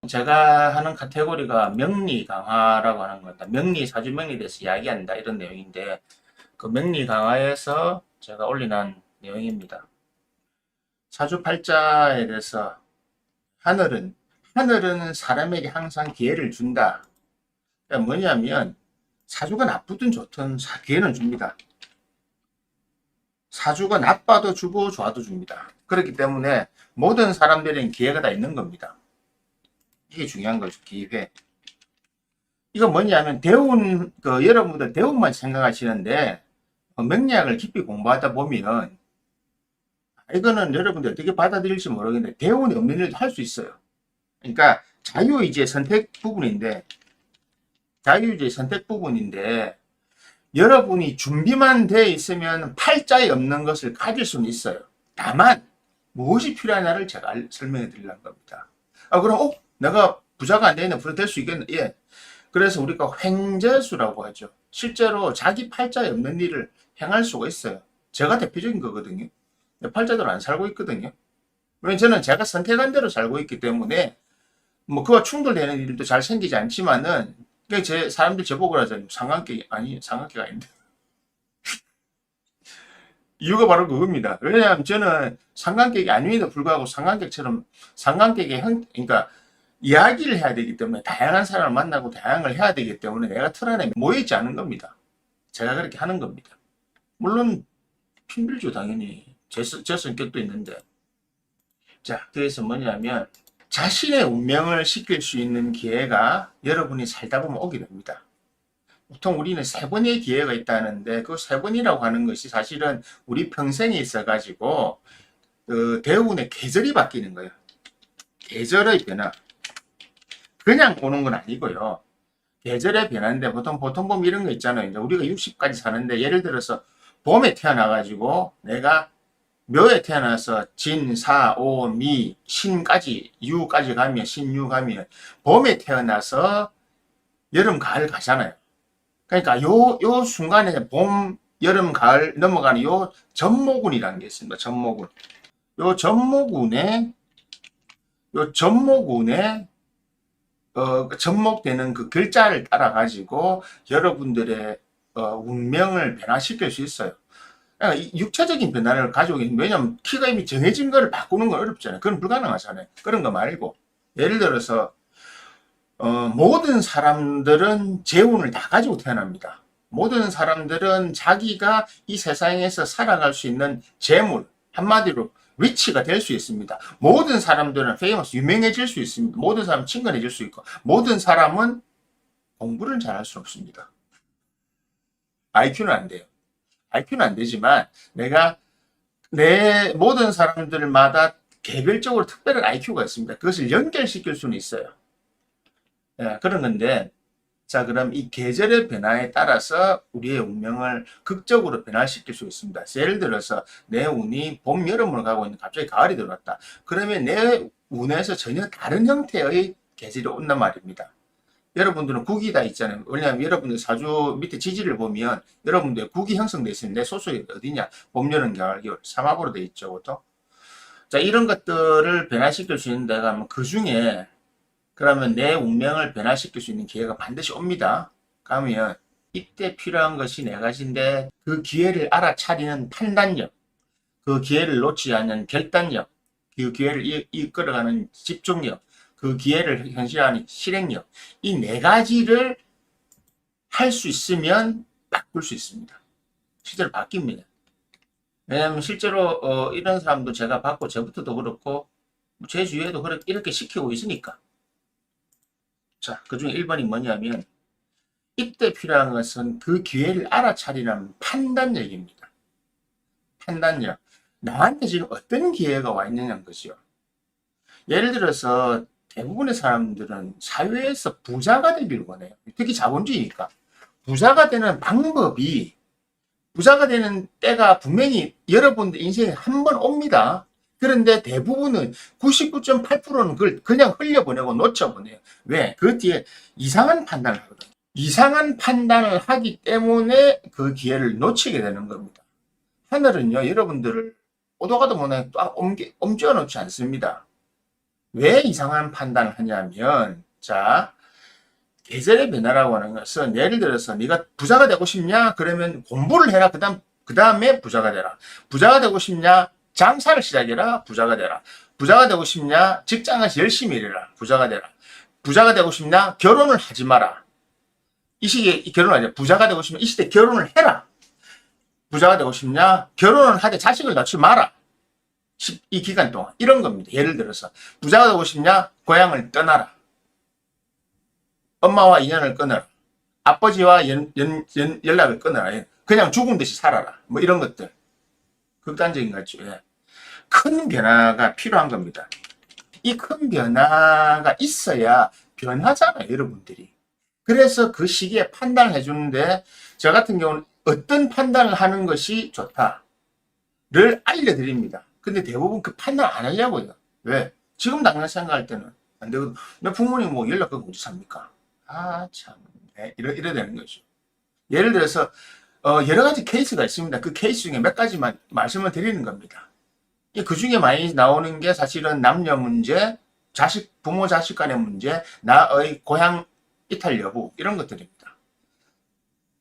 제가 하는 카테고리가 명리 강화라고 하는 겁니다. 명리, 사주 명리에 대해서 이야기한다 이런 내용인데 그 명리 강화에서 제가 올려놓은 내용입니다. 사주 팔자에 대해서 하늘은 사람에게 항상 기회를 준다. 그러니까 뭐냐면 사주가 나쁘든 좋든 기회는 줍니다. 사주가 나빠도 주고 좋아도 줍니다. 그렇기 때문에 모든 사람들에겐 기회가 다 있는 겁니다. 이게 중요한 거죠. 기회. 이거 뭐냐면 여러분들 대운만 생각하시는데 명리학을 깊이 공부하다 보면 이거는 여러분들 어떻게 받아들일지 모르겠는데 대운이 없는 일도 할 수 있어요. 그러니까 자유의지의 선택 부분인데 여러분이 준비만 돼 있으면 팔자에 없는 것을 가질 수는 있어요. 다만 무엇이 필요하냐를 제가 설명해 드리려는 겁니다. 그럼 내가 부자가 안 되는데 부자 될 수 있겠네. 예. 그래서 우리가 횡재수라고 하죠. 실제로 자기 팔자에 없는 일을 행할 수가 있어요. 제가 대표적인 거거든요. 팔자대로 안 살고 있거든요. 왜냐면 저는 제가 선택한 대로 살고 있기 때문에 뭐 그와 충돌되는 일도 잘 생기지 않지만은 사람들 저보고 하잖아요. 상관계가 아닌데. 이유가 바로 그겁니다. 왜냐하면 저는 상관객이 아님에도 불구하고 그러니까 이야기를 해야 되기 때문에 다양한 사람을 만나고 다양을 해야 되기 때문에 내가 틀 안에 모여있지 않은 겁니다. 제가 그렇게 하는 겁니다. 물론 힘들죠, 당연히. 제 성격도 있는데. 자, 그래서 뭐냐면 자신의 운명을 시킬 수 있는 기회가 여러분이 살다 보면 오게 됩니다. 보통 우리는 세 번의 기회가 있다는데 그 세 번이라고 하는 것이 사실은 우리 평생에 있어가지고 그 대운의 계절이 바뀌는 거예요. 계절의 변화. 그냥 오는 건 아니고요. 계절의 변화인데 보통 보면 이런 거 있잖아요. 이제 우리가 60까지 사는데 예를 들어서 봄에 태어나가지고 내가 묘에 태어나서 진, 사, 오, 미, 신까지 유까지 가면 신유 가면 봄에 태어나서 여름, 가을 가잖아요. 그러니까 요 순간에 봄, 여름, 가을 넘어가는 요 전모군이라는 게 있습니다. 전모군. 요 전모군에 접목되는 그 글자를 따라 가지고 여러분들의 운명을 변화시킬 수 있어요. 그러니까 육체적인 변화를 가지고 있는, 왜냐면 키가 이미 정해진 거를 바꾸는 건 어렵잖아요. 그건 불가능하잖아요. 그런 거 말고 예를 들어서 모든 사람들은 재운을 다 가지고 태어납니다. 모든 사람들은 자기가 이 세상에서 살아갈 수 있는 재물, 한마디로 리치가 될 수 있습니다. 모든 사람들은 페이머스, 유명해질 수 있습니다. 모든 사람은 친근해질 수 있고, 모든 사람은 공부를 잘할 수 없습니다. IQ는 안 돼요. IQ는 안 되지만 내가 내 모든 사람들마다 개별적으로 특별한 IQ가 있습니다. 그것을 연결시킬 수는 있어요. 예, 그런 건데, 자, 그럼 이 계절의 변화에 따라서 우리의 운명을 극적으로 변화시킬 수 있습니다. 예를 들어서 내 운이 봄, 여름으로 가고 있는데 갑자기 가을이 들어왔다. 그러면 내 운에서 전혀 다른 형태의 계절이 온단 말입니다. 여러분들은 국이 다 있잖아요. 왜냐하면 여러분들 사주 밑에 지지를 보면 여러분들 국이 형성되어 있으면 내 소속이 어디냐? 봄, 여름, 가을, 겨울. 삼합으로 되어 있죠. 보통. 자, 이런 것들을 변화시킬 수 있는 데가 그 중에 그러면 내 운명을 변화시킬 수 있는 기회가 반드시 옵니다. 그러면 이때 필요한 것이 네 가지인데 그 기회를 알아차리는 판단력, 그 기회를 놓지 않는 결단력, 그 기회를 이끌어가는 집중력, 그 기회를 현실화하는 실행력, 이 네 가지를 할 수 있으면 바꿀 수 있습니다. 실제로 바뀝니다. 왜냐하면 실제로 이런 사람도 제가 봤고 저부터도 그렇고 제 주위에도 이렇게 시키고 있으니까. 자, 그 중에 1번이 뭐냐면 이때 필요한 것은 그 기회를 알아차리는 판단력입니다. 판단력. 나한테 지금 어떤 기회가 와 있느냐는 것이요. 예를 들어서 대부분의 사람들은 사회에서 부자가 되기를 원해요. 특히 자본주의니까. 부자가 되는 방법이, 부자가 되는 때가 분명히 여러분들 인생에 한 번 옵니다. 그런데 대부분은 99.8%는 그걸 그냥 흘려보내고 놓쳐보내요. 왜? 그 뒤에 이상한 판단을 하거든요. 이상한 판단을 하기 때문에 그 기회를 놓치게 되는 겁니다. 하늘은요, 여러분들을 오도 가도 못하게 딱 옮겨 놓지 않습니다. 왜 이상한 판단을 하냐면, 자, 계절의 변화라고 하는 것은 예를 들어서 네가 부자가 되고 싶냐? 그러면 공부를 해라. 그다음에 부자가 되라. 부자가 되고 싶냐? 장사를 시작해라. 부자가 되라. 부자가 되고 싶냐? 직장에서 열심히 일해라. 부자가 되라. 부자가 되고 싶냐? 결혼을 하지 마라. 이 시기에 결혼을 하자. 부자가 되고 싶냐? 이 시대에 결혼을 해라. 부자가 되고 싶냐? 결혼을 하되 자식을 낳지 마라. 이 기간 동안. 이런 겁니다. 예를 들어서 부자가 되고 싶냐? 고향을 떠나라. 엄마와 인연을 끊어라. 아버지와 연락을 끊어라. 그냥 죽은 듯이 살아라. 뭐 이런 것들. 극단적인 거죠. 예. 큰 변화가 필요한 겁니다. 이 큰 변화가 있어야 변하잖아요, 여러분들이. 그래서 그 시기에 판단을 해주는데, 저 같은 경우는 어떤 판단을 하는 것이 좋다를 알려드립니다. 근데 대부분 그 판단 안 하려고요. 왜? 지금 당장 생각할 때는 안 되거든. 내 부모님 뭐 연락 끊고 어디 삽니까? 아, 참. 네, 이래 되는 거죠. 예를 들어서, 여러 가지 케이스가 있습니다. 그 케이스 중에 몇 가지만 말씀을 드리는 겁니다. 그 중에 많이 나오는 게 사실은 남녀 문제, 부모 자식 간의 문제, 나의 고향 이탈 여부, 이런 것들입니다.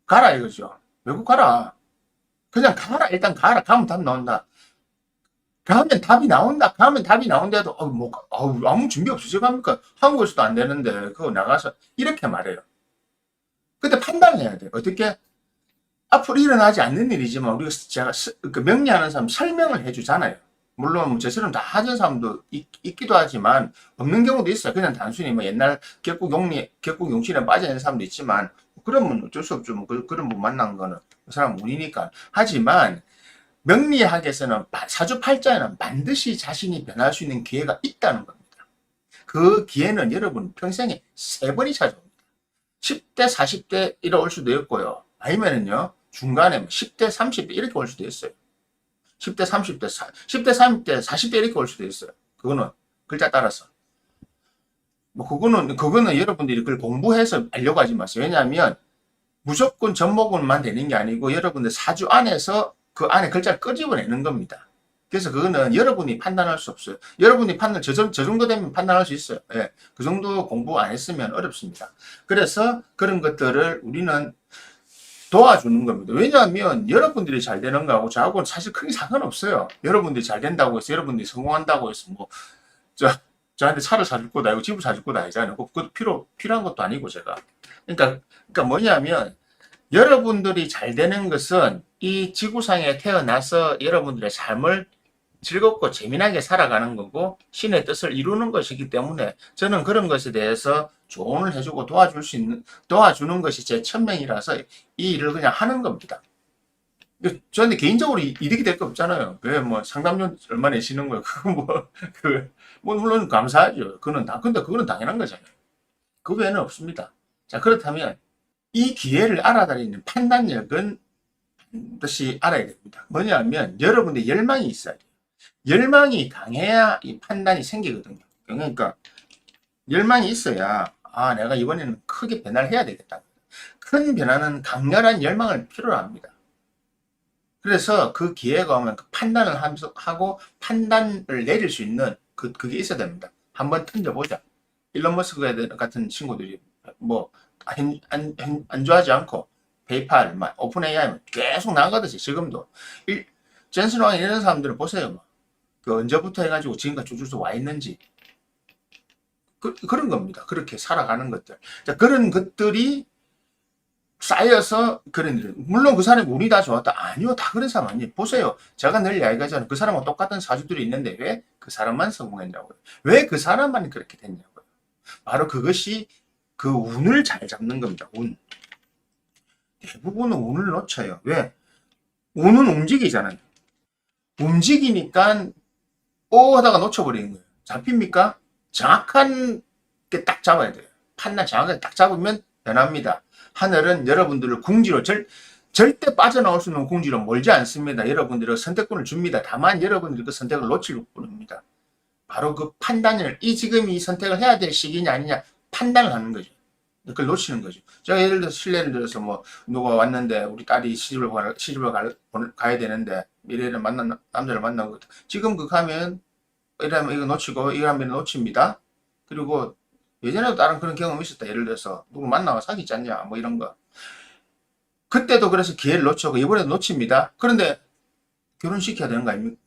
가라 이거죠. 외국 가라. 그냥 가라. 일단 가라. 가면 답 나온다. 가면 답이 나온다. 가면 답이 나온데도, 아무 준비 없이 갑니까? 한국에서도 안 되는데, 그거 나가서, 이렇게 말해요. 근데 판단을 해야 돼요. 어떻게? 앞으로 일어나지 않는 일이지만, 제가 명리하는 사람 설명을 해주잖아요. 물론 저처럼 다 하는 사람도 있기도 하지만 없는 경우도 있어요. 그냥 단순히 뭐 옛날 격국 용신에 빠져 있는 사람도 있지만 그러면 어쩔 수 없죠. 뭐 그런 분 만난 거는 그 사람 운이니까. 하지만 명리학에서는 사주팔자에는 반드시 자신이 변할 수 있는 기회가 있다는 겁니다. 그 기회는 여러분 평생에 3번이 찾아옵니다. 10대, 40대 이래 올 수도 있고요. 아니면은요 중간에 10대, 30대 이렇게 올 수도 있어요. 10대, 30대, 10대, 30대, 40대 이렇게 올 수도 있어요. 그거는 글자 따라서. 뭐 그거는 여러분들이 그걸 공부해서 알려고 하지 마세요. 왜냐하면 무조건 접목은만 되는 게 아니고 여러분들 사주 안에서 그 안에 글자를 끄집어내는 겁니다. 그래서 그거는 여러분이 판단할 수 없어요. 여러분이 저 정도 되면 판단할 수 있어요. 예, 그 정도 공부 안 했으면 어렵습니다. 그래서 그런 것들을 우리는 도와주는 겁니다. 왜냐하면 여러분들이 잘 되는 거하고 저하고는 사실 크게 상관없어요. 여러분들이 잘 된다고 해서 여러분들이 성공한다고 해서 뭐 저한테 차를 사줄 거다 이고 집을 사줄 거다 아니잖아요. 그것도 필요한 것도 아니고 제가. 그러니까 뭐냐면 여러분들이 잘 되는 것은 이 지구상에 태어나서 여러분들의 삶을 즐겁고 재미나게 살아가는 거고 신의 뜻을 이루는 것이기 때문에 저는 그런 것에 대해서 조언을 해주고 도와주는 것이 제 천명이라서 이 일을 그냥 하는 겁니다. 저한테 개인적으로 이득이 될 거 없잖아요. 왜 뭐 상담료 얼마 내시는 거예요? 물론 감사하죠. 근데 그거는 당연한 거잖아요. 그 외에는 없습니다. 자, 그렇다면 이 기회를 알아다니는 판단력은 반드시 알아야 됩니다. 뭐냐면 여러분의 열망이 있어야 돼요. 열망이 강해야 이 판단이 생기거든요. 그러니까 열망이 있어야 내가 이번에는 크게 변화를 해야 되겠다. 큰 변화는 강렬한 열망을 필요로 합니다. 그래서 그 기회가 오면 그 판단을 하고 판단을 내릴 수 있는 그게 있어야 됩니다. 한번 던져보자. 일론 머스크 같은 친구들이 뭐 안 좋아하지 않고 페이팔, 오픈 AI 계속 나가듯이 지금도 젠슨 왕 이런 사람들을 보세요. 그 언제부터 해가지고 지금까지 쭉쭉 와 있는지 그런 겁니다. 그렇게 살아가는 것들. 자, 그런 것들이 쌓여서 그런 일. 물론 그 사람이 운이 다 좋았다. 아니요. 다 그런 사람 아니에요. 보세요. 제가 늘 이야기하잖아요. 그 사람과 똑같은 사주들이 있는데 왜 그 사람만 성공했냐고요. 왜 그 사람만 그렇게 됐냐고요. 바로 그것이 그 운을 잘 잡는 겁니다. 운. 대부분은 운을 놓쳐요. 왜? 운은 움직이잖아요. 움직이니까 하다가 놓쳐버리는 거예요. 잡힙니까? 정확한 게 딱 잡아야 돼요. 판단 정확하게 딱 잡으면 변합니다. 하늘은 여러분들을 궁지로 절대 빠져나올 수 있는 궁지로 몰지 않습니다. 여러분들의 선택권을 줍니다. 다만 여러분들이 그 선택을 놓칠 뿐입니다. 바로 그 판단을 지금 이 선택을 해야 될 시기냐 아니냐 판단을 하는 거죠. 그걸 놓치는 거죠. 제가 예를 들어서 실례를 들어서 뭐 누가 왔는데 우리 딸이 시집을 가야 되는데 미래를 남자를 만나고 지금 그 가면 이러면 이거 놓치고, 이거 하면 놓칩니다. 그리고 예전에도 다른 그런 경험이 있었다. 예를 들어서, 누구 만나고 사귀지 않냐, 뭐 이런 거. 그때도 그래서 기회를 놓쳤고, 이번에도 놓칩니다. 그런데 결혼시켜야 되는 거 아닙니까?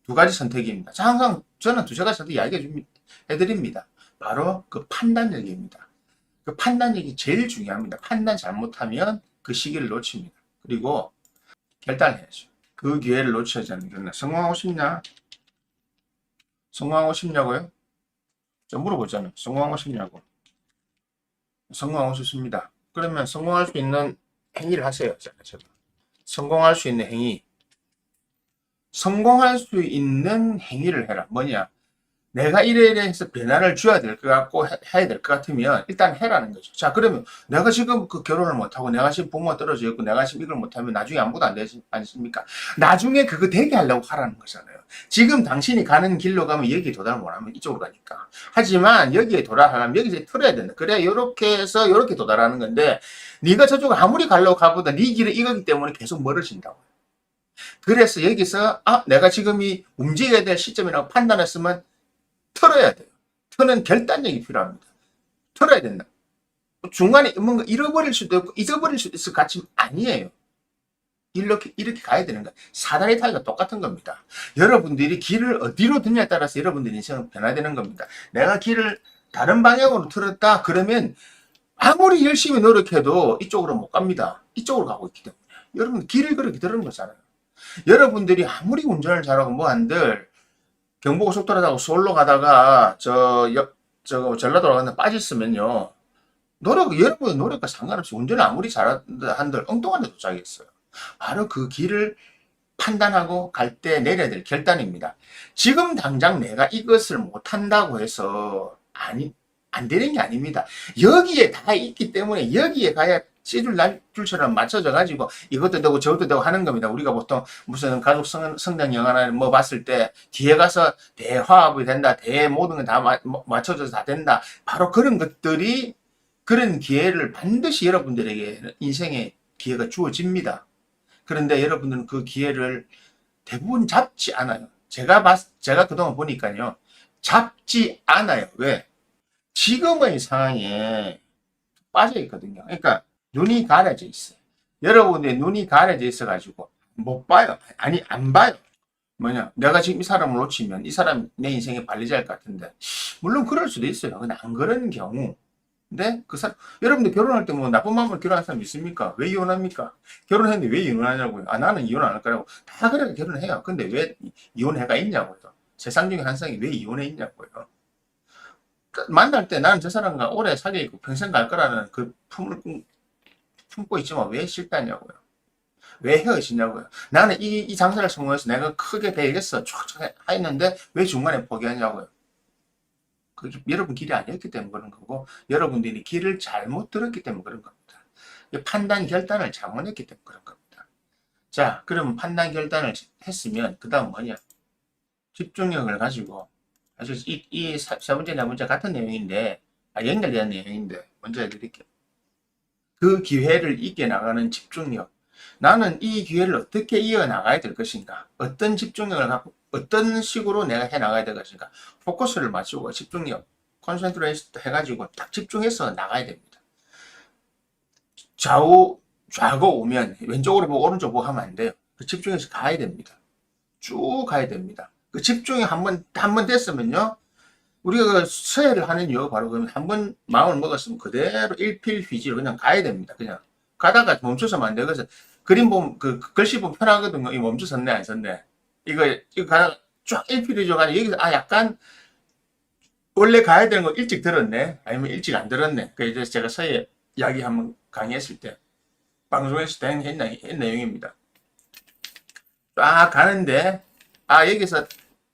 두 가지 선택입니다. 자, 항상 저는 두세 가지 선택 해드립니다. 바로 그 판단력입니다. 그 판단력이 제일 중요합니다. 판단 잘못하면 그 시기를 놓칩니다. 그리고 결단해야죠. 그 기회를 놓쳐야지 않는 성공하고 싶냐? 성공하고 싶냐고요? 저 물어보잖아요. 성공하고 싶냐고. 성공하고 싶습니다. 그러면 성공할 수 있는 행위를 하세요. 성공할 수 있는 행위. 성공할 수 있는 행위를 해라. 뭐냐? 내가 이래 해서 변화를 줘야 될 것 같고 해야 될 것 같으면 일단 해라는 거죠. 자, 그러면 내가 지금 그 결혼을 못하고 내가 지금 부모가 떨어져 있고 내가 지금 이걸 못하면 나중에 아무것도 안 되지 않습니까? 나중에 그거 되게 하려고 하라는 거잖아요. 지금 당신이 가는 길로 가면 여기에 도달을 못하면 이쪽으로 가니까. 하지만 여기에 도달하려면 여기서 틀어야 된다. 그래 이렇게 해서 이렇게 도달하는 건데 네가 저쪽을 아무리 가려고 가보다 네 길은 이거기 때문에 계속 멀어진다고. 그래서 여기서 내가 지금 이 움직여야 될 시점이라고 판단했으면 틀어야 돼요. 트는 결단력이 필요합니다. 틀어야 된다. 중간에 뭔가 잃어버릴 수도 있고 잊어버릴 수도 있을 것 같지만 아니에요. 이렇게 가야 되는 거야. 사다리 타기가 똑같은 겁니다. 여러분들이 길을 어디로 듣냐에 따라서 여러분들의 인생은 변화되는 겁니다. 내가 길을 다른 방향으로 틀었다 그러면 아무리 열심히 노력해도 이쪽으로 못 갑니다. 이쪽으로 가고 있기 때문에. 여러분 길을 그렇게 들은 거잖아요. 여러분들이 아무리 운전을 잘하고 뭐 한들 경부고속도로 타고 서울로 가다가 전라도로 가다 빠졌으면요. 여러분의 노력과 상관없이 운전을 아무리 잘한들 엉뚱한 데 도착했어요. 바로 그 길을 판단하고 갈 때 내려야 될 결단입니다. 지금 당장 내가 이것을 못한다고 해서 안 되는 게 아닙니다. 여기에 다 있기 때문에 여기에 가야 씨줄 날줄처럼 맞춰져 가지고 이것도 되고 저것도 되고 하는 겁니다. 우리가 보통 무슨 가족 성장 영화나 뭐 봤을 때 뒤에 가서 대화합이 된다, 모든 건 다 맞춰져서 다 된다. 바로 그런 것들이 그런 기회를 반드시 여러분들에게 인생의 기회가 주어집니다. 그런데 여러분들은 그 기회를 대부분 잡지 않아요. 제가 그동안 보니까요. 잡지 않아요. 왜? 지금의 상황에 빠져 있거든요. 그러니까 눈이 가려져 있어요. 여러분의 눈이 가려져 있어가지고 못 봐요. 아니 안 봐요. 뭐냐? 내가 지금 이 사람을 놓치면 이 사람 내 인생의 관리자일 것 같은데 물론 그럴 수도 있어요. 근데 안 그런 경우. 근데 그 사람 여러분들 결혼할 때 뭐 나쁜 마음으로 결혼한 사람 있습니까? 왜 이혼합니까? 결혼했는데 왜 이혼하냐고요? 나는 이혼 안 할 거라고 다 그래 결혼해요. 근데 왜 이혼해가 있냐고요? 세상 중에 한 사람이 왜 이혼해 있냐고요? 만날 때 나는 저 사람과 오래 사귀어 있고 평생 갈 거라는 그 품을 품고 있지만 왜 싫다냐고요. 왜 헤어지냐고요. 나는 이 장사를 성공해서 내가 크게 되겠어. 쫙쫙 했는데 왜 중간에 포기하냐고요. 그게 여러분 길이 아니었기 때문에 그런 거고 여러분들이 길을 잘못 들었기 때문에 그런 겁니다. 판단 결단을 잘못했기 때문에 그런 겁니다. 자, 그러면 판단 결단을 했으면 그 다음 뭐냐. 집중력을 가지고 사실 이 세 번째, 네 번째 같은 내용인데 연결되는 내용인데 먼저 해드릴게요. 그 기회를 이겨나가는 집중력. 나는 이 기회를 어떻게 이어나가야 될 것인가? 어떤 집중력을 갖고 어떤 식으로 내가 해나가야 될 것인가? 포커스를 맞추고 집중력, 컨센트레이트 해가지고 딱 집중해서 나가야 됩니다. 좌고 오면 왼쪽으로 보고 오른쪽 보고 하면 안 돼요. 그 집중해서 가야 됩니다. 쭉 가야 됩니다. 그 집중이 한 번 됐으면요. 우리가 그 서예를 하는 이유가 바로 그러면 한 번 마음을 먹었으면 그대로 일필휘지로 그냥 가야 됩니다. 그냥 가다가 멈춰서만 안 돼. 그래서 그림 보면 글씨 보면 편하거든요. 이 멈춰섰네 안 섰네. 이거 가다가 쫙 일필휘지로 가니 여기서 약간 원래 가야 되는 거 일찍 들었네. 아니면 일찍 안 들었네. 그 이제 제가 서예 이야기 한번 강의했을 때 방송에서 했 내용입니다. 쫙 가는데 여기서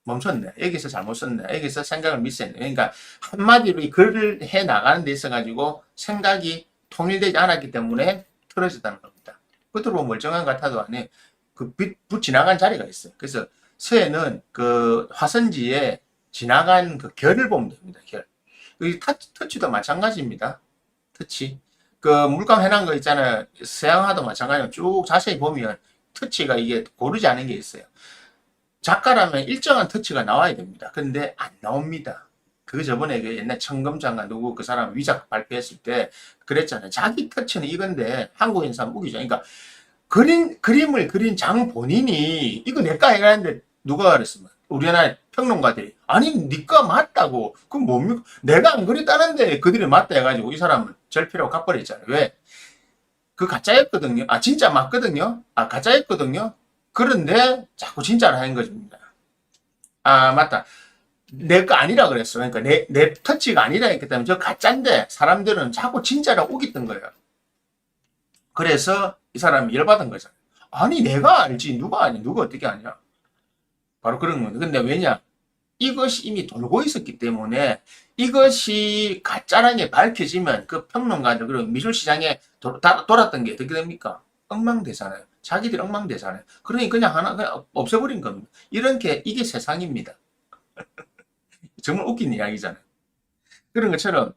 멈췄네. 여기서 잘못 썼네. 여기서 생각을 미스했네. 그러니까 한마디로 이 글을 해 나가는 데 있어가지고 생각이 통일되지 않았기 때문에 틀어졌다는 겁니다. 겉으로 보면 멀쩡한 것 같아도 안에 불 지나간 자리가 있어요. 그래서 서에는 그 화선지에 지나간 그 결을 보면 됩니다. 결. 터치도 마찬가지입니다. 터치. 그 물감 해놓은 거 있잖아요. 서양화도 마찬가지로 쭉 자세히 보면 터치가 이게 고르지 않은 게 있어요. 작가라면 일정한 터치가 나와야 됩니다. 근데 안 나옵니다. 그 저번에 그 옛날 청검장관 누구 그 사람 위작 발표했을 때 그랬잖아요. 자기 터치는 이건데 한국인 사람 우기죠. 그러니까 그림을 그린 장 본인이 이거 내가 해가는데 누가 그랬으면 우리나라 평론가들이 아니 니가 맞다고 그럼 뭡니까? 내가 안 그랬다는데 그들이 맞다 해가지고 이 사람을 절필하고 가버렸잖아요. 왜? 그 가짜였거든요. 아 진짜 맞거든요. 아 가짜였거든요. 그런데 자꾸 진짜를 하는 것입니다. 아 맞다. 내 거 아니라 그랬어. 그러니까 내 터치가 아니라 했기 때문에 저 가짜인데 사람들은 자꾸 진짜라 우겼던 거예요. 그래서 이 사람이 열받은 거잖아요. 아니 내가 알지 누가 아니 누가 어떻게 아냐. 바로 그런 거예요. 근데 왜냐? 이것이 이미 돌고 있었기 때문에 이것이 가짜라는 게 밝혀지면 그 평론가들 그리고 미술시장에 돌았던 게 어떻게 됩니까? 엉망되잖아요. 자기들이 엉망되잖아요. 그러니 그냥 하나 그냥 없애버린 겁니다. 이런 게 이게 세상입니다. 정말 웃긴 이야기잖아요. 그런 것처럼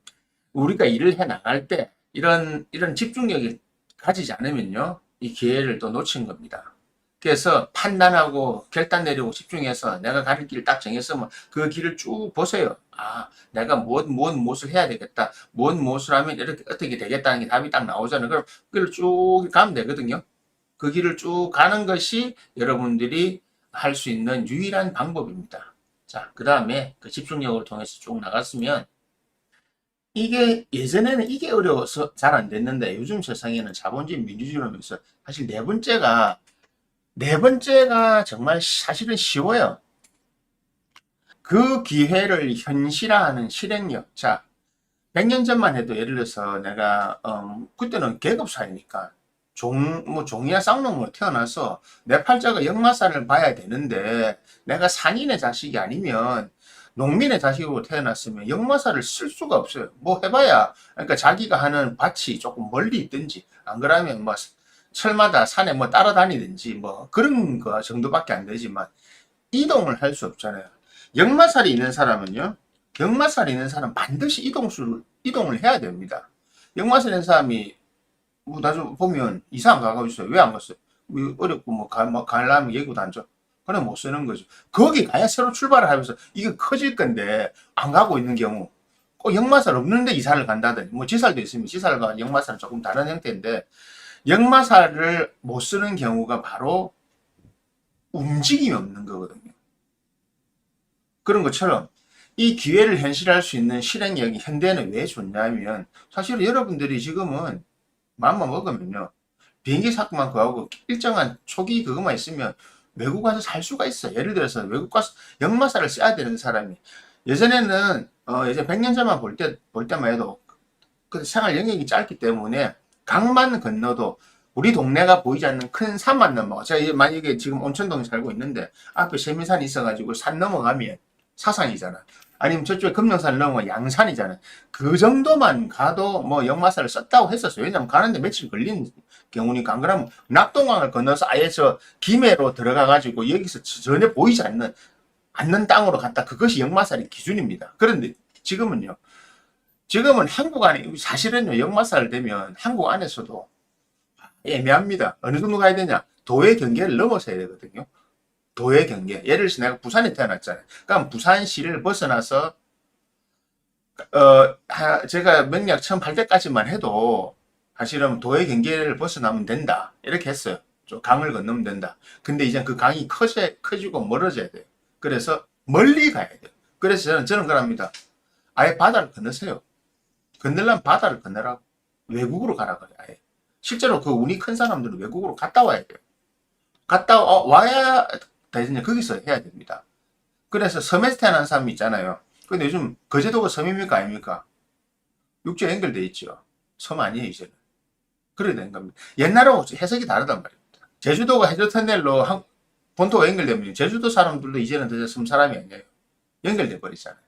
우리가 일을 해 나갈 때 이런 집중력이 가지지 않으면요. 이 기회를 또 놓친 겁니다. 그래서 판단하고 결단 내리고 집중해서 내가 가는 길 딱 정했으면 그 길을 쭉 보세요. 아, 내가 무엇을 해야 되겠다. 무엇을 하면 이렇게 어떻게 되겠다는 게 답이 딱 나오잖아요. 그럼 그 길을 쭉 가면 되거든요. 그 길을 쭉 가는 것이 여러분들이 할 수 있는 유일한 방법입니다. 자, 그 다음에 그 집중력을 통해서 쭉 나갔으면 이게 예전에는 이게 어려워서 잘 안 됐는데 요즘 세상에는 자본주의 민주주의로면서 사실 네 번째가 정말 사실은 쉬워요. 그 기회를 현실화하는 실행력. 자, 100년 전만 해도 예를 들어서 내가 그때는 계급 사회니까 종이나 쌍놈으로 태어나서 내 팔자가 역마살을 봐야 되는데 내가 상인의 자식이 아니면 농민의 자식으로 태어났으면 역마살을 쓸 수가 없어요. 뭐 해봐야 그러니까 자기가 하는 밭이 조금 멀리 있든지 안 그러면 뭐 철마다 산에 뭐 따라다니든지 뭐 그런 거 정도밖에 안 되지만 이동을 할 수 없잖아요. 역마살이 있는 사람은요. 역마살이 있는 사람 반드시 이동을 해야 됩니다. 역마살 있는 사람이 뭐 나중 보면 이사 안 가고 있어요. 왜 안 갔어요? 뭐 어렵고 뭐 가려면 예고도 안 줘. 그럼 못 쓰는 거죠. 거기 가야 새로 출발을 하면서 이게 커질 건데 안 가고 있는 경우 꼭 역마살 없는데 이사를 간다든지 뭐 지살도 있으면 지살과 역마살은 조금 다른 형태인데 역마살을 못 쓰는 경우가 바로 움직임이 없는 거거든요. 그런 것처럼 이 기회를 현실화할 수 있는 실행력이 현대는 왜 좋냐면 사실 여러분들이 지금은 마음만 먹으면요. 비행기 사고만 구하고 일정한 초기 그것만 있으면 외국 가서 살 수가 있어. 예를 들어서 외국 가서 역마살을 써야 되는 사람이 예전에는 예전 100년 전만 볼 때만 해도 그 생활 영역이 짧기 때문에 강만 건너도 우리 동네가 보이지 않는 큰 산만 넘어. 제가 만약에 지금 온천동에 살고 있는데 앞에 세미산이 있어가지고 산 넘어가면 사상이잖아. 아니면 저쪽에 금령산을 넘어가 양산이잖아. 그 정도만 가도 뭐 역마살을 썼다고 했었어요. 왜냐면 가는데 며칠 걸리는 경우니까. 안 그러면 낙동강을 건너서 아예 저 김해로 들어가가지고 여기서 전혀 보이지 않는 땅으로 갔다. 그것이 역마살의 기준입니다. 그런데 지금은 한국 안에 사실은요 역마살 되면 한국 안에서도 애매합니다. 어느 정도 가야 되냐? 도의 경계를 넘어서야 되거든요. 도의 경계. 예를 들어서 내가 부산에 태어났잖아요. 그럼 부산시를 벗어나서 제가 명략 처음 할 때까지만 해도 사실은 도의 경계를 벗어나면 된다. 이렇게 했어요. 좀 강을 건너면 된다. 근데 이제 그 강이 커지고 멀어져야 돼요. 그래서 멀리 가야 돼요. 그래서 저는 그럽니다. 아예 바다를 건너세요. 건너려면 바다를 건너라고. 외국으로 가라 그래. 아예. 실제로 그 운이 큰 사람들은 외국으로 갔다 와야 돼요. 갔다 와야 되냐 거기서 해야 됩니다. 그래서 섬에서 태어난 사람이 있잖아요. 근데 요즘 거제도가 섬입니까 아닙니까? 육지에 연결돼 있죠. 섬 아니에요 이제는. 그래야 되는 겁니다. 옛날하고 해석이 다르단 말입니다. 제주도가 해저 터널로 본토가 연결되면 제주도 사람들도 이제는 더 섬 사람이 아니에요. 연결돼 버리잖아요.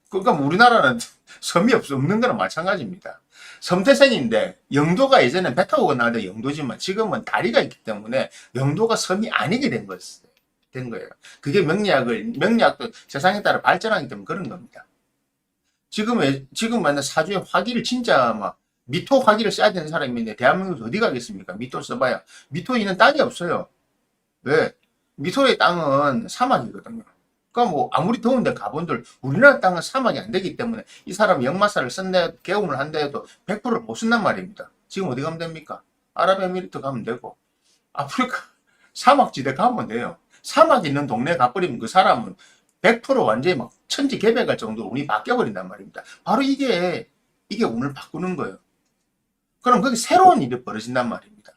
그러니까 우리나라는 섬이 없는 거랑 마찬가지입니다. 섬태생인데 영도가 예전에 배 타고 건너는데 영도지만 지금은 다리가 있기 때문에 영도가 섬이 아니게 된 거예요. 그게 명리학도 세상에 따라 발전하기 때문에 그런 겁니다. 지금 만약 사주에 화기를 진짜 막 미토 화기를 써야 되는 사람인데 대한민국에서 어디 가겠습니까? 미토 써봐야 미토 있는 땅이 없어요. 왜? 미소의 땅은 사막이거든요. 그러니까 뭐 아무리 더운데 가본들 우리나라 땅은 사막이 안 되기 때문에 이 사람이 역마살을 쓴다 개운을 한다 해도 100%를 못 쓴단 말입니다. 지금 어디 가면 됩니까? 아랍에미리트 가면 되고 아프리카 사막지대 가면 돼요. 사막 있는 동네 가버리면 그 사람은 100% 완전히 막 천지개벽할 정도로 운이 바뀌어버린단 말입니다. 바로 이게 운을 바꾸는 거예요. 그럼 거기 새로운 일이 벌어진단 말입니다.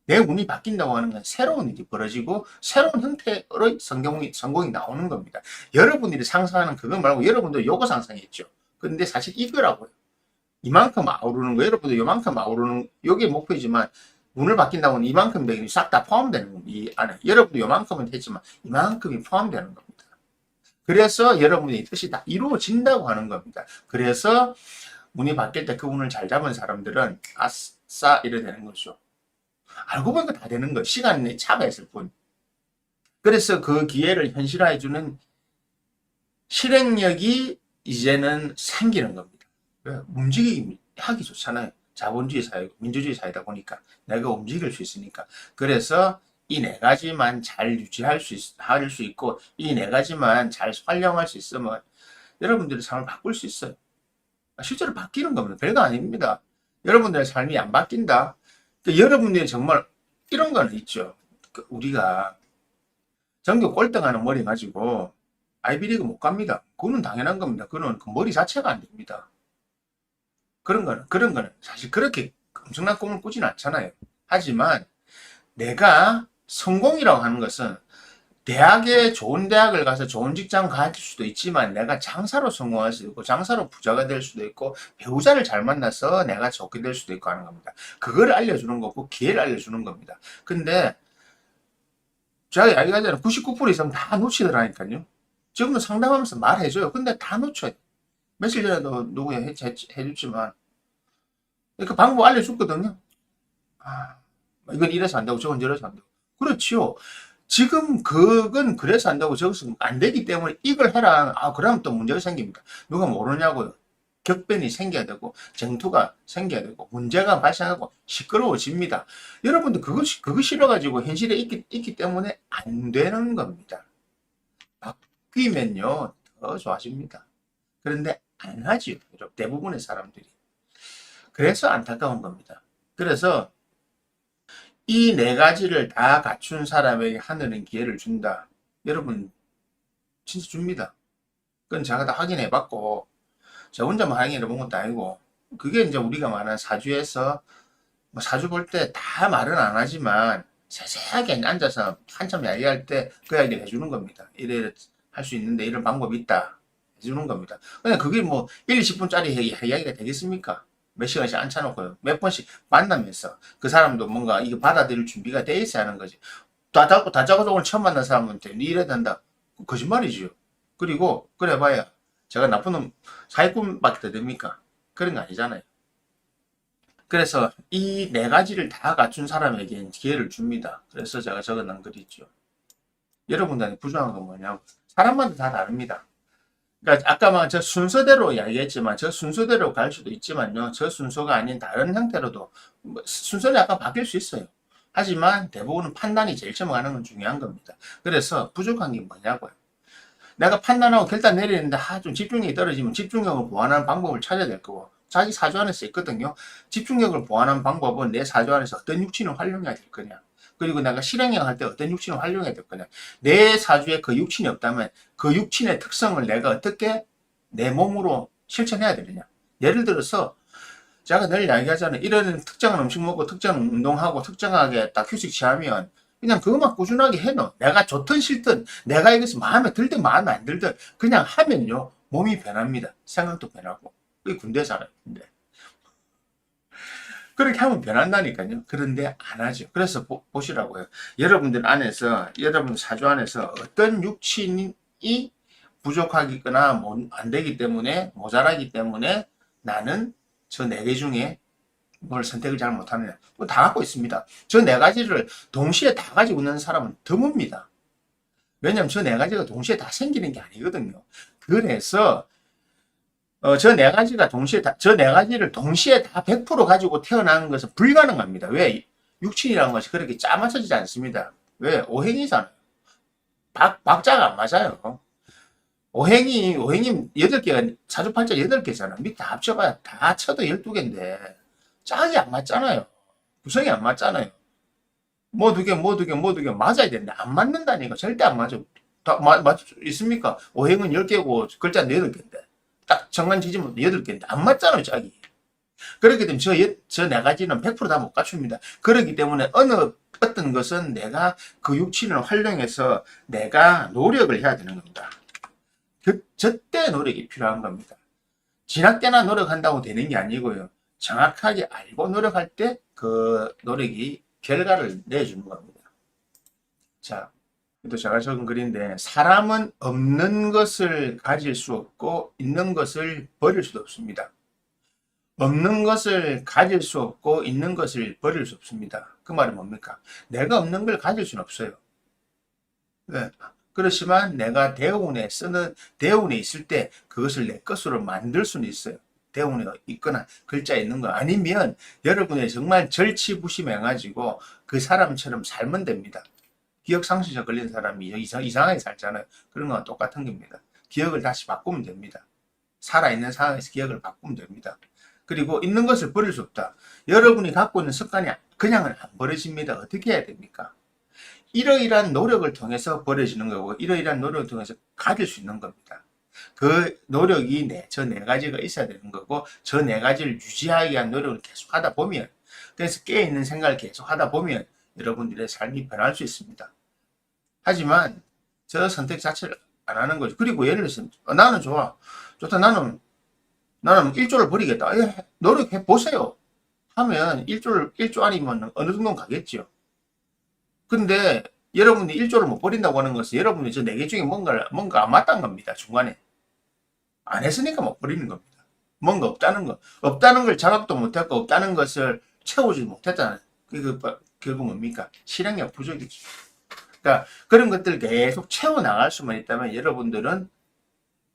내 운이 바뀐다고 하는 건 새로운 일이 벌어지고 새로운 형태의 성공이 나오는 겁니다. 여러분들이 상상하는 그거 말고 여러분도 요거 상상했죠. 근데 사실 이거라고요. 이만큼 아우르는 거, 여러분도 요만큼 아우르는 요게 목표이지만 운을 바뀐다고 하면 이만큼 되긴 싹 다 포함되는 겁니다. 이 안에. 여러분도 요만큼은 했지만 이만큼이 포함되는 겁니다. 그래서 여러분의 뜻이 다 이루어진다고 하는 겁니다. 그래서 운이 바뀔 때 그 운을 잘 잡은 사람들은 아싸 이래 되는 거죠. 알고 보니까 다 되는 거예요. 시간의 차가 있을 뿐. 그래서 그 기회를 현실화해주는 실행력이 이제는 생기는 겁니다. 움직이기 하기 좋잖아요. 자본주의 사회고 민주주의 사회다 보니까 내가 움직일 수 있으니까. 그래서 이 네 가지만 잘 유지할 수 있고 이 네 가지만 잘 활용할 수 있으면 여러분들의 삶을 바꿀 수 있어요. 실제로 바뀌는 겁니다. 별거 아닙니다. 여러분들의 삶이 안 바뀐다. 그러니까 여러분들이 정말 이런 거는 있죠. 우리가 전교 꼴등하는 머리 가지고 아이비리그 못 갑니다. 그거는 당연한 겁니다. 그거는 그 머리 자체가 안 됩니다. 그런 거는 사실 그렇게 엄청난 꿈을 꾸지는 않잖아요. 하지만 내가 성공이라고 하는 것은 좋은 대학을 가서 좋은 직장 가질 수도 있지만 내가 장사로 성공할 수도 있고 장사로 부자가 될 수도 있고 배우자를 잘 만나서 내가 좋게 될 수도 있고 하는 겁니다. 그걸 알려주는 거고 기회를 알려주는 겁니다. 근데 제가 이야기하자면 99% 이상 다 놓치더라니까요. 지금도 상담하면서 말해줘요. 근데 다 놓쳐요. 며칠 전에도 누구 해줬지만 그 방법 알려줬거든요. 아, 이건 이래서 안 되고 저건 저래서 안 되고. 그렇지요. 지금 그건 그래서 안 되고 저것은 안 되기 때문에 이걸 해라. 그러면 또 문제가 생깁니다. 누가 모르냐고요. 격변이 생겨야 되고 정투가 생겨야 되고 문제가 발생하고 시끄러워집니다. 여러분들 그거 싫어가지고 현실에 있기 때문에 안 되는 겁니다. 바뀌면요 더 좋아집니다. 그런데 안 하지요. 대부분의 사람들이. 그래서 안타까운 겁니다. 그래서 이 네 가지를 다 갖춘 사람에게 하늘은 기회를 준다. 여러분 진짜 줍니다. 그건 제가 다 확인해 봤고 저 혼자만 확인해 본 것도 아니고 그게 이제 우리가 말하는 사주에서 뭐 사주 볼 때 다 말은 안 하지만 세세하게 앉아서 한참 이야기할 때 그 이야기를 해주는 겁니다. 이래 할 수 있는데 이런 방법이 있다 해주는 겁니다. 근데 그게 뭐 1, 20분짜리 이야기가 되겠습니까? 몇 시간씩 앉혀놓고 몇 번씩 만나면서 그 사람도 뭔가 이거 받아들일 준비가 돼 있어야 하는 거지. 다 짜고 오늘 처음 만난 사람한테 니 이래야 된다. 거짓말이지요. 그리고 그래 봐야 제가 나쁜 놈 사기꾼밖에 됩니까? 그런 거 아니잖아요. 그래서 이 네 가지를 다 갖춘 사람에겐 기회를 줍니다. 그래서 제가 적어놓은 글이 있죠. 여러분들한테 부족한 건 뭐냐고. 사람마다 다 다릅니다. 그러니까 아까 저 순서대로 이야기했지만 저 순서대로 갈 수도 있지만요. 저 순서가 아닌 다른 형태로도 순서는 약간 바뀔 수 있어요. 하지만 대부분은 판단이 제일 처음 가는 건 중요한 겁니다. 그래서 부족한 게 뭐냐고요. 내가 판단하고 결단 내리는데 좀 집중력이 떨어지면 집중력을 보완하는 방법을 찾아야 될 거고 자기 사주 안에서 있거든요. 집중력을 보완하는 방법은 내 사주 안에서 어떤 육친을 활용해야 될 거냐. 그리고 내가 실행력 할 때 어떤 육친을 활용해야 될 거냐. 내 사주에 그 육친이 없다면 그 육친의 특성을 내가 어떻게 내 몸으로 실천해야 되느냐. 예를 들어서 제가 늘 이야기하잖아요. 이런 특정한 음식 먹고 특정한 운동하고 특정하게 딱 휴식 취하면 그냥 그것만 꾸준하게 해놓어. 내가 좋든 싫든 내가 이것이 마음에 들든 마음에 안 들든 그냥 하면요. 몸이 변합니다. 생각도 변하고. 그게 군대잖아요. 군대. 그렇게 하면 변한다니까요. 그런데 안 하죠. 그래서 보시라고요. 여러분들 안에서, 여러분 사주 안에서 어떤 육친이 부족하거나 안 되기 때문에, 모자라기 때문에 나는 저 네 개 중에 뭘 선택을 잘 못하느냐. 다 갖고 있습니다. 저 네 가지를 동시에 다 가지고 있는 사람은 드뭅니다. 왜냐면 저 네 가지가 동시에 다 생기는 게 아니거든요. 그래서 저 네 가지를 동시에 다 100% 가지고 태어나는 것은 불가능합니다. 왜? 육친이라는 것이 그렇게 짜맞춰지지 않습니다. 왜? 오행이잖아요. 박자가 안 맞아요. 오행이 8개가, 사주팔자 8개잖아. 밑에 다 합쳐봐야 다 쳐도 12개인데, 짝이 안 맞잖아요. 구성이 안 맞잖아요. 뭐 두 개, 뭐 두 개, 뭐 두 개 맞아야 되는데, 안 맞는다니까. 절대 안 맞아. 맞을 수 있습니까? 오행은 10개고, 글자는 8개인데. 딱 정관 지지면 8개인데, 안 맞잖아요, 짝이. 그렇기 때문에 저 네 가지는 100%다 못 갖춥니다. 그렇기 때문에 어떤 것은 내가 그 육친을 활용해서 내가 노력을 해야 되는 겁니다. 저때 노력이 필요한 겁니다. 지날 때나 노력한다고 되는 게 아니고요. 정확하게 알고 노력할 때 그 노력이 결과를 내주는 겁니다. 자, 또 제가 적은 글인데, 사람은 없는 것을 가질 수 없고 있는 것을 버릴 수도 없습니다. 없는 것을 가질 수 없고 있는 것을 버릴 수 없습니다. 그 말은 뭡니까? 내가 없는 걸 가질 수는 없어요. 네. 그렇지만 내가 대운에 있을 때 그것을 내 것으로 만들 수는 있어요. 대운에 있거나 글자에 있는 거 아니면 여러분이 정말 절치부심해가지고 그 사람처럼 살면 됩니다. 기억상실증 걸린 사람이 이상하게 살잖아요. 그런 거와 똑같은 겁니다. 기억을 다시 바꾸면 됩니다. 살아있는 상황에서 기억을 바꾸면 됩니다. 그리고 있는 것을 버릴 수 없다. 여러분이 갖고 있는 습관이 그냥은 안 버려집니다. 어떻게 해야 됩니까? 이러이러한 노력을 통해서 버려지는 거고, 이러이러한 노력을 통해서 가질 수 있는 겁니다. 그 노력이 저 네 가지가 있어야 되는 거고, 저 네 가지를 유지하기 위한 노력을 계속 하다 보면, 그래서 깨어있는 생각을 계속 하다 보면 여러분들의 삶이 변할 수 있습니다. 하지만 저 선택 자체를 안 하는 거죠. 그리고 예를 들어서 나는 좋다, 나는 1조를 버리겠다. 노력해 보세요 하면 1조 아니면 어느 정도는 가겠죠. 근데 여러분이 1조를 못 버린다고 하는 것은 여러분이 저 4개 중에 뭔가 안 맞다는 겁니다. 중간에 안 했으니까 못 버리는 겁니다. 뭔가 없다는 걸 자각도 못했고 없다는 것을 채우지 못했잖아요. 결국 뭡니까? 실행력 부족이죠. 그러니까 그런 것들 계속 채워나갈 수만 있다면 여러분들은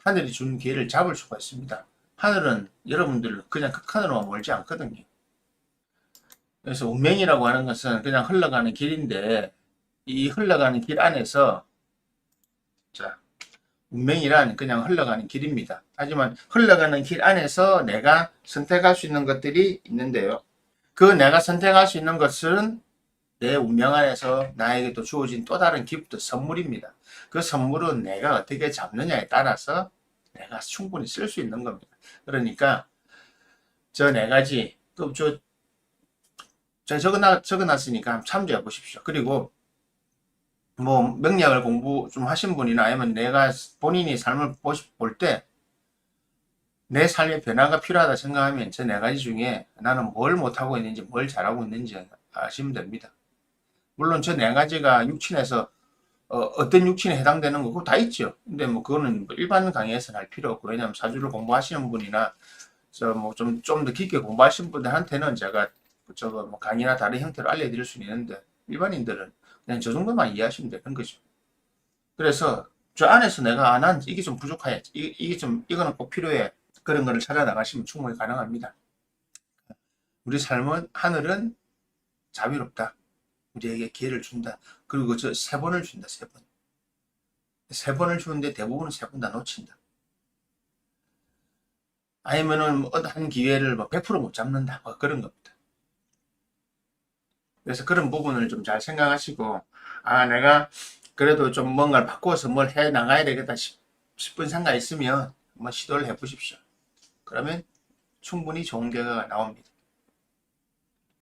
하늘이 준 기회를 잡을 수가 있습니다. 하늘은 여러분들 그냥 극한으로만 멀지 않거든요. 그래서 운명이라고 하는 것은 그냥 흘러가는 길인데, 이 흘러가는 길 안에서, 자, 운명이란 그냥 흘러가는 길입니다. 하지만 흘러가는 길 안에서 내가 선택할 수 있는 것들이 있는데요. 그 내가 선택할 수 있는 것은 내 운명 안에서 나에게 또 주어진 또 다른 기프트, 선물입니다. 그 선물은 내가 어떻게 잡느냐에 따라서 내가 충분히 쓸 수 있는 겁니다. 그러니까 저 네 가지, 또 제가 적어놨으니까 한번 참조해 보십시오. 그리고 뭐 명리학을 공부 좀 하신 분이나 아니면 내가 본인이 삶을 볼 때 내 삶의 변화가 필요하다 생각하면 저 네 가지 중에 나는 뭘 못하고 있는지 뭘 잘하고 있는지 아시면 됩니다. 물론 저 네 가지가 육친에서 어떤 육친에 해당되는 거고 다 있죠. 근데 뭐 그거는 뭐 일반 강의에서는 할 필요 없고, 왜냐하면 사주를 공부하시는 분이나 좀 더 깊게 공부하신 분들한테는 제가 뭐 강의나 다른 형태로 알려드릴 수는 있는데, 일반인들은 그냥 저 정도만 이해하시면 되는 거죠. 그래서 저 안에서 내가 난 이게 좀 부족해, 이거는 꼭 필요해, 그런 거를 찾아 나가시면 충분히 가능합니다. 우리 삶은, 하늘은 자비롭다. 우리에게 기회를 준다. 그리고 저 3번을 준다. 3번. 3번을 주는데 대부분은 3번 다 놓친다. 아니면은 한 기회를 100%못 잡는다. 뭐 그런 겁니다. 그래서 그런 부분을 좀 잘 생각하시고, 내가 그래도 좀 뭔가를 바꾸어서 뭘 해 나가야 되겠다 싶은 생각이 있으면 한번 시도를 해 보십시오. 그러면 충분히 좋은 결과가 나옵니다.